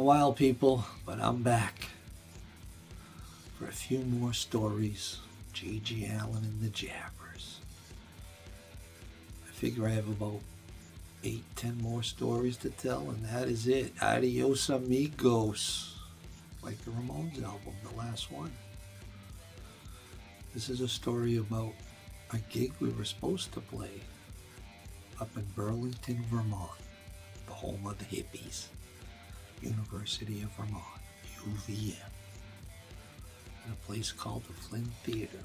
while, people, but I'm back for a few more stories. GG Allin and the Jabbers. I figure I have about 8-10 more stories to tell, and that is it. Adios amigos. Like the Ramones album, the last one. This is a story about a gig we were supposed to play up in Burlington, Vermont, the home of the hippies. University of Vermont, UVM, in a place called the Flynn Theater,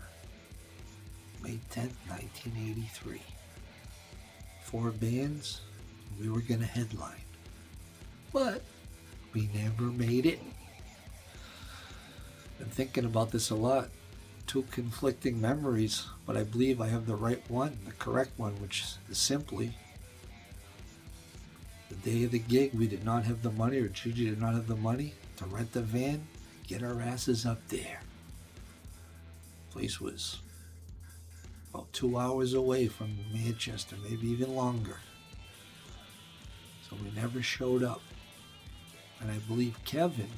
May 10th, 1983. 4 bands, we were going to headline, but we never made it. Been thinking about this a lot. 2 conflicting memories, but I believe I have the right one, the correct one, which is simply the day of the gig, we did not have the money, or Gigi did not have the money to rent the van, get our asses up there. The place was about 2 hours away from Manchester, maybe even longer. So we never showed up. And I believe Kevin,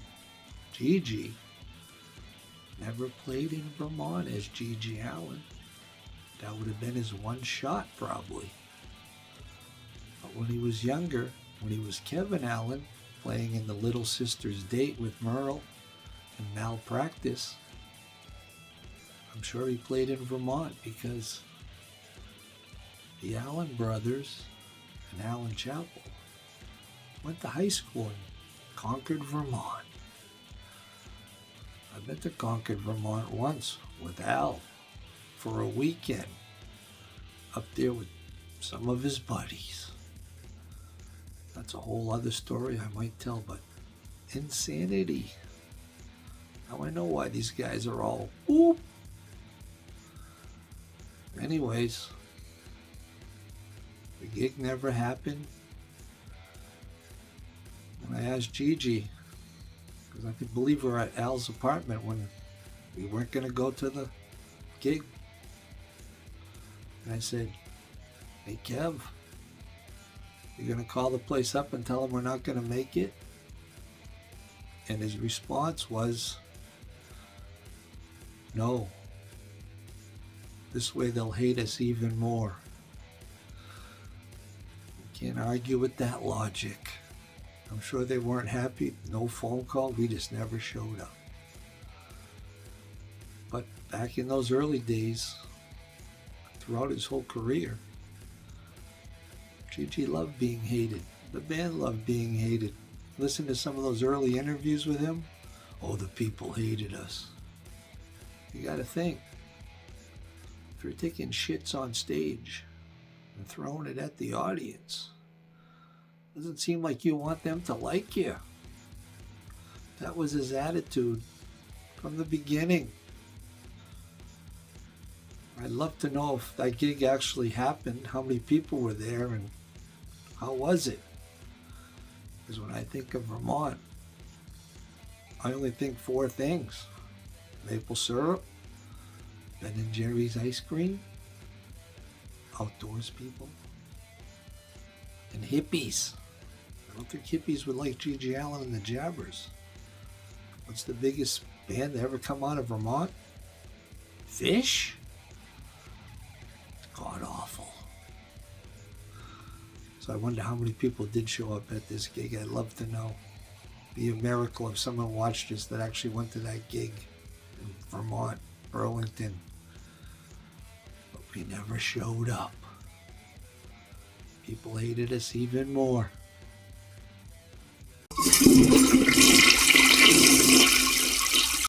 Gigi, never played in Vermont as GG Allin. That would have been his one shot, probably. But when he was younger, when he was Kevin Allin, playing in the Little Sisters Date with Merle and Malpractice, I'm sure he played in Vermont because the Allin brothers and Allin Chapel went to high school in Concord, Vermont. I've been to Concord, Vermont once with Al for a weekend up there with some of his buddies. That's a whole other story I might tell, but insanity. Now I know why these guys are all whoop. Anyways, the gig never happened. And I asked Gigi, because I could believe we were at Al's apartment when we weren't going to go to the gig. And I said, hey Kev, you're going to call the place up and tell them we're not going to make it? And his response was, no. This way they'll hate us even more. You can't argue with that logic. I'm sure they weren't happy. No phone call. We just never showed up. But back in those early days, throughout his whole career, GG loved being hated. The band loved being hated. Listen to some of those early interviews with him. Oh, the people hated us. You gotta think. If you're taking shits on stage and throwing it at the audience, doesn't seem like you want them to like you. That was his attitude from the beginning. I'd love to know if that gig actually happened, how many people were there, and how was it? Because when I think of Vermont, I only think 4 things. Maple syrup, Ben and Jerry's ice cream, outdoors people, and hippies. I don't think hippies would like GG Allin and the Jabbers. What's the biggest band to ever come out of Vermont? Fish? God awful. So I wonder how many people did show up at this gig. I'd love to know. Be a miracle if someone watched us that actually went to that gig in Vermont, Burlington. But we never showed up. People hated us even more.